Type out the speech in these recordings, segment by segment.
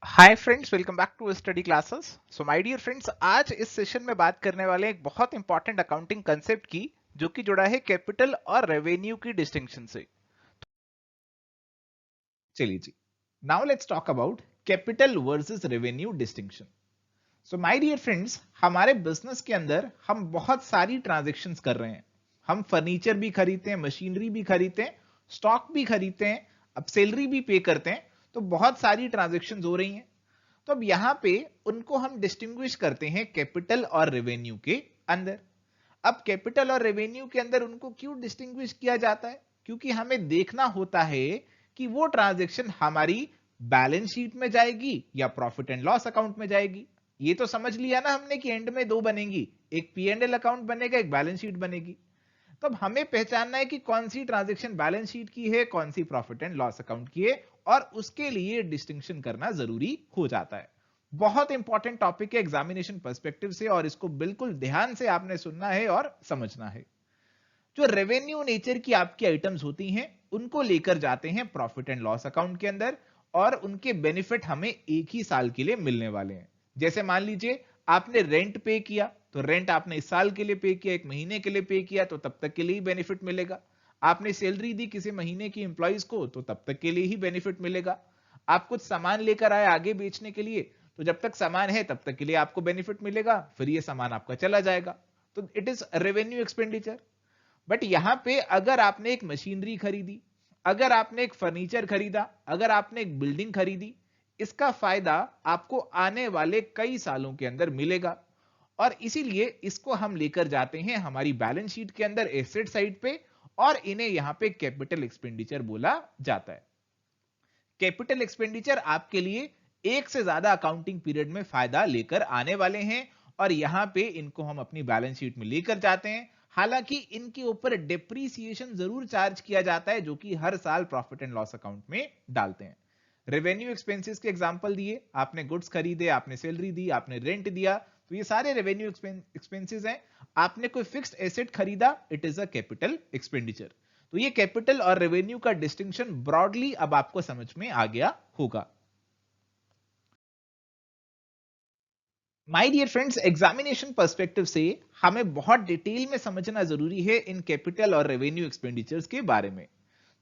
Hi friends, welcome back to study classes. So my dear friends, आज इस session में बात करने वाले हैं एक बहुत इंपॉर्टेंट अकाउंटिंग कंसेप्ट की, जो कि जुड़ा है कैपिटल और रेवेन्यू की डिस्टिंक्शन से। चलिए जी, now let's talk about capital versus revenue distinction. So my dear friends, हमारे बिजनेस के अंदर हम बहुत सारी ट्रांजेक्शन्स कर रहे हैं। हम फर्नीचर भी खरीदते हैं, मशीनरी भी खरीदते हैं, स्टॉक भी खरीदते हैं, अब सैलरी भी पे करते हैं। तो बहुत सारी ट्रांजेक्शन्स हो रही हैं। तो अब यहां पे उनको हम डिस्टिंग्विश करते हैं कैपिटल और रेवेन्यू के अंदर। अब कैपिटल और रेवेन्यू के अंदर उनको क्यों डिस्टिंग्विश किया जाता है? क्योंकि हमें देखना होता है कि वो ट्रांजैक्शन हमारी बैलेंस शीट में जाएगी या प्रॉफिट एंड लॉस अकाउंट में जाएगी। ये तो समझ लिया ना हमने कि एंड में दो बनेंगी, एक पी एंड एल अकाउंट बनेगा, एक बैलेंस शीट बनेगी। तो अब हमें पहचानना है कि कौन सी ट्रांजैक्शन बैलेंस शीट की है, कौन सी प्रॉफिट एंड लॉस अकाउंट की है, और उसके लिए डिस्टिंक्शन करना जरूरी हो जाता है। बहुत इंपॉर्टेंट टॉपिक है एग्जामिनेशन पर्सपेक्टिव से, और इसको बिल्कुल ध्यान से आपने सुनना है और समझना है। जो रेवेन्यू नेचर की आपकी आइटम्स होती हैं, उनको लेकर जाते हैं प्रॉफिट एंड लॉस अकाउंट के अंदर, और उनके बेनिफिट हमें एक ही साल के लिए मिलने वाले हैं। जैसे मान लीजिए आपने रेंट पे किया, तो रेंट आपने इस साल के लिए पे किया, एक महीने के लिए पे किया, तो तब तक के लिए ही बेनिफिट मिलेगा। आपने सैलरी दी किसी महीने की एम्प्लॉइज को, तो तब तक के लिए ही बेनिफिट मिलेगा। आप कुछ सामान लेकर आए आगे बेचने के लिए, तो जब तक सामान है तब तक के लिए आपको बेनिफिट मिलेगा, फिर ये सामान आपका चला जाएगा। तो it is revenue expenditure. But यहां पे अगर आपने एक मशीनरी खरीदी, अगर आपने एक फर्नीचर खरीदा, अगर आपने एक बिल्डिंग खरीदी, इसका फायदा आपको आने वाले कई सालों के अंदर मिलेगा, और इसीलिए इसको हम लेकर जाते हैं हमारी बैलेंस शीट के अंदर एसेट साइड पे, और इन्हें यहां पे कैपिटल एक्सपेंडिचर बोला जाता है। कैपिटल एक्सपेंडिचर आपके लिए एक से ज्यादा अकाउंटिंग पीरियड में फायदा लेकर आने वाले हैं, और यहां पे इनको हम अपनी बैलेंस शीट में लेकर जाते हैं। हालांकि इनके ऊपर डिप्रीसिएशन जरूर चार्ज किया जाता है, जो कि हर साल प्रॉफिट एंड लॉस अकाउंट में डालते हैं। रेवेन्यू एक्सपेंसेस के एग्जांपल दिए, आपने गुड्स खरीदे, आपने सैलरी दी, आपने रेंट दिया, तो ये सारे रेवेन्यू एक्सपेंसेस हैं। आपने कोई फिक्स्ड एसेट खरीदा, it is a capital expenditure. तो ये कैपिटल और रेवेन्यू का डिस्टिंक्शन ब्रॉडली अब आपको समझ में आ गया होगा। My dear friends, examination perspective से हमें बहुत डिटेल में समझना जरूरी है इन कैपिटल और रेवेन्यू एक्सपेंडिचर्स के बारे में।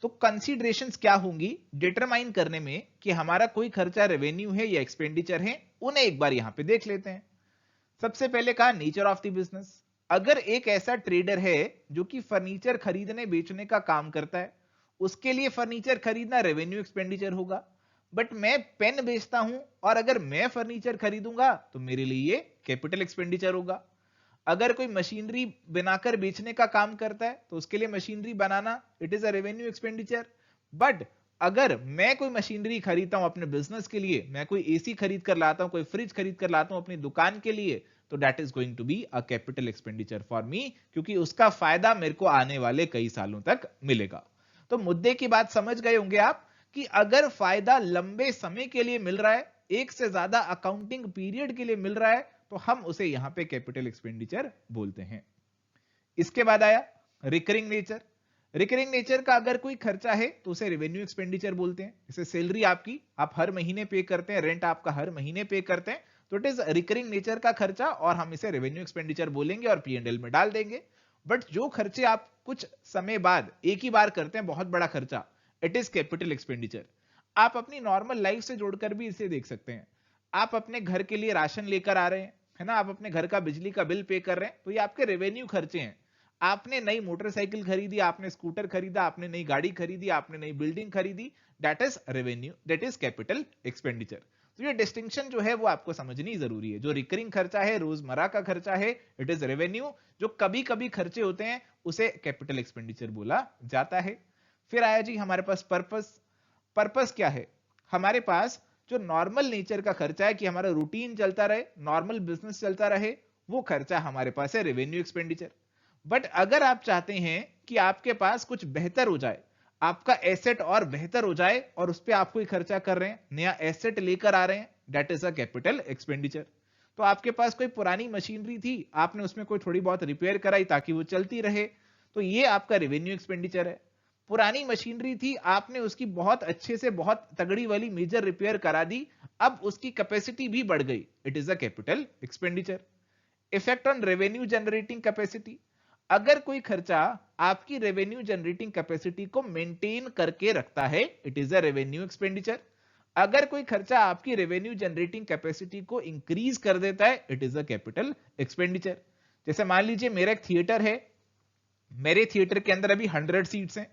तो कंसीडरेशंस क्या होंगी डिटरमाइन करने में कि हमारा कोई खर्चा रेवेन्यू है या एक्सपेंडिचर है, उन्हें एक बार यहां पे देख लेते हैं। सबसे पहले कहा नेचर ऑफ द बिजनेस। अगर एक ऐसा ट्रेडर है जो कि फर्नीचर खरीदने बेचने का काम करता है, उसके लिए फर्नीचर खरीदना रेवेन्यू एक्सपेंडिचर होगा। बट मैं पेन बेचता हूं, और अगर मैं फर्नीचर खरीदूंगा तो मेरे लिए ये कैपिटल एक्सपेंडिचर होगा। अगर कोई मशीनरी बनाकर बेचने का काम करता है, तो उसके लिए machinery banana it is a revenue expenditure. But अगर मैं कोई मशीनरी खरीदता हूं अपने बिजनेस के लिए, मैं कोई एसी खरीद कर लाता हूं, कोई फ्रिज खरीद कर लाता हूं अपनी दुकान के लिए, तो that is going to be a capital expenditure for me, क्योंकि उसका फायदा मेरे को आने वाले कई सालों तक मिलेगा। तो मुद्दे की बात समझ गए होंगे आप कि अगर फायदा लंबे समय के लिए मिल रहा है, एक से ज्यादा अकाउंटिंग पीरियड के लिए मिल रहा है, तो हम उसे यहां पे कैपिटल एक्सपेंडिचर बोलते हैं। इसके बाद आया रिकरिंग नेचर। रिकरिंग नेचर का अगर कोई खर्चा है तो उसे रेवेन्यू एक्सपेंडिचर बोलते हैं। जैसे सैलरी आपकी आप हर महीने पे करते हैं, रेंट आपका हर महीने पे करते हैं, तो इट इज रिकरिंग नेचर का खर्चा, और हम इसे रेवेन्यू एक्सपेंडिचर बोलेंगे और पी एंड एल में डाल देंगे। बट जो खर्चे आप कुछ समय बाद एक ही बार करते हैं, बहुत बड़ा खर्चा, इट इज कैपिटल एक्सपेंडिचर। आप अपनी नॉर्मल लाइफ से जोड़कर भी इसे देख सकते हैं। आप अपने घर के लिए राशन लेकर आ रहे हैं, है ना, आप अपने घर का बिजली का बिल पे कर रहे हैं, तो ये आपके रेवेन्यू खर्चे हैं। आपने नई मोटरसाइकिल खरीदी, आपने स्कूटर खरीदा, आपने नई गाड़ी खरीदी, आपने नई बिल्डिंग खरीदी, that is revenue, that is capital expenditure. तो ये डिस्टिंक्शन जो है वो आपको समझनी जरूरी है। जो रिकरिंग खर्चा है, रोजमर्रा का खर्चा है, इट इज रेवेन्यू। जो कभी कभी खर्चे होते हैं, उसे कैपिटल एक्सपेंडिचर बोला जाता है। फिर आया जी हमारे पास पर्पस। पर्पस क्या है? हमारे पास जो नॉर्मल नेचर का खर्चा है कि हमारा रूटीन चलता रहे, नॉर्मल बिजनेस चलता रहे, वो खर्चा हमारे पास है रेवेन्यू एक्सपेंडिचर। बट अगर आप चाहते हैं कि आपके पास कुछ बेहतर हो जाए, आपका एसेट और बेहतर हो जाए, और उस पर आप कोई खर्चा कर रहे हैं, नया एसेट लेकर आ रहे हैं, that is a capital expenditure. तो आपके पास कोई पुरानी मशीनरी थी, आपने उसमें कोई थोड़ी बहुत रिपेयर कराई ताकि वो चलती रहे, तो ये आपका रेवेन्यू एक्सपेंडिचर है। पुरानी मशीनरी थी, आपने उसकी बहुत अच्छे से बहुत तगड़ी वाली मेजर रिपेयर करा दी, अब उसकी कैपेसिटी भी बढ़ गई, it is a capital expenditure. Effect on revenue generating capacity, अगर कोई खर्चा आपकी रेवेन्यू जनरेटिंग कैपेसिटी को मेंटेन करके रखता है, it is a revenue expenditure. अगर कोई खर्चा आपकी रेवेन्यू जनरेटिंग कैपेसिटी को इंक्रीज कर देता है, it is a capital expenditure. जैसे मान लीजिए मेरा एक थिएटर है, मेरे थिएटर के अंदर अभी 100 सीट्स हैं,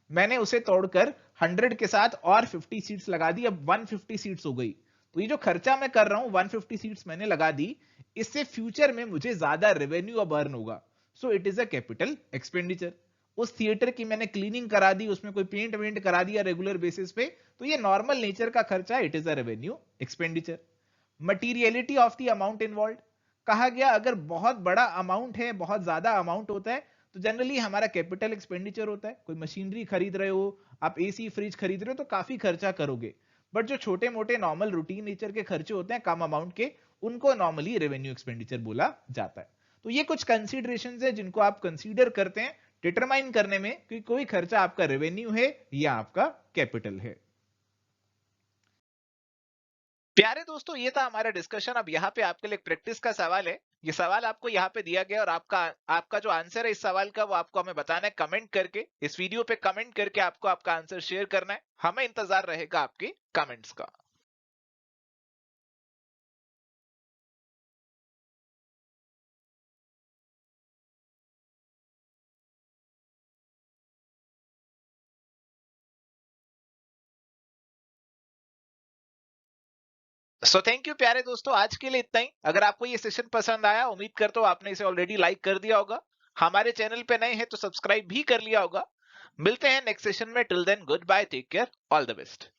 मैंने उसे तोड़कर 100 के साथ और 50 सीट्स लगा दी, अब 150 सीट्स हो गई। तो ये जो खर्चा मैं कर रहा हूं 150 सीट्स मैंने लगा दी, इससे फ्यूचर में मुझे ज्यादा रेवेन्यू अब अर्न होगा, so it is a capital expenditure. उस थिएटर की मैंने क्लीनिंग करा दी, उसमें कोई पेंट वेंट करा दिया रेगुलर बेसिस पे, तो ये नॉर्मल नेचर का खर्चा, it is a revenue expenditure. Materiality of the amount involve, कहा गया अगर बहुत बड़ा अमाउंट है, बहुत ज्यादा अमाउंट होता है, तो जनरली हमारा कैपिटल एक्सपेंडिचर होता है। कोई मशीनरी खरीद रहे हो, आप एसी फ्रिज खरीद रहे हो, तो काफी खर्चा करोगे। बट जो छोटे मोटे नॉर्मल रूटीन नेचर के खर्चे होते हैं कम अमाउंट के, उनको नॉर्मली रेवेन्यू एक्सपेंडिचर बोला जाता है। तो ये कुछ कंसीडरेशंस है जिनको आप कंसीडर करते हैं डिटरमाइन करने में कि कोई खर्चा आपका रेवेन्यू है या आपका कैपिटल है। प्यारे दोस्तों, ये था हमारा डिस्कशन। अब यहाँ पे आपके लिए एक प्रैक्टिस का सवाल है। ये सवाल आपको यहाँ पे दिया गया और आपका आपका जो आंसर है इस सवाल का, वो आपको हमें बताना है कमेंट करके। इस वीडियो पे कमेंट करके आपको आपका आंसर शेयर करना है। हमें इंतजार रहेगा आपके कमेंट्स का। सो थैंक यू प्यारे दोस्तों, आज के लिए इतना ही। अगर आपको ये सेशन पसंद आया, उम्मीद करता हूँ आपने इसे ऑलरेडी लाइक कर दिया होगा। हमारे चैनल पे नए हैं तो सब्सक्राइब भी कर लिया होगा। मिलते हैं नेक्स्ट सेशन में। Till then good bye, take care, all the best.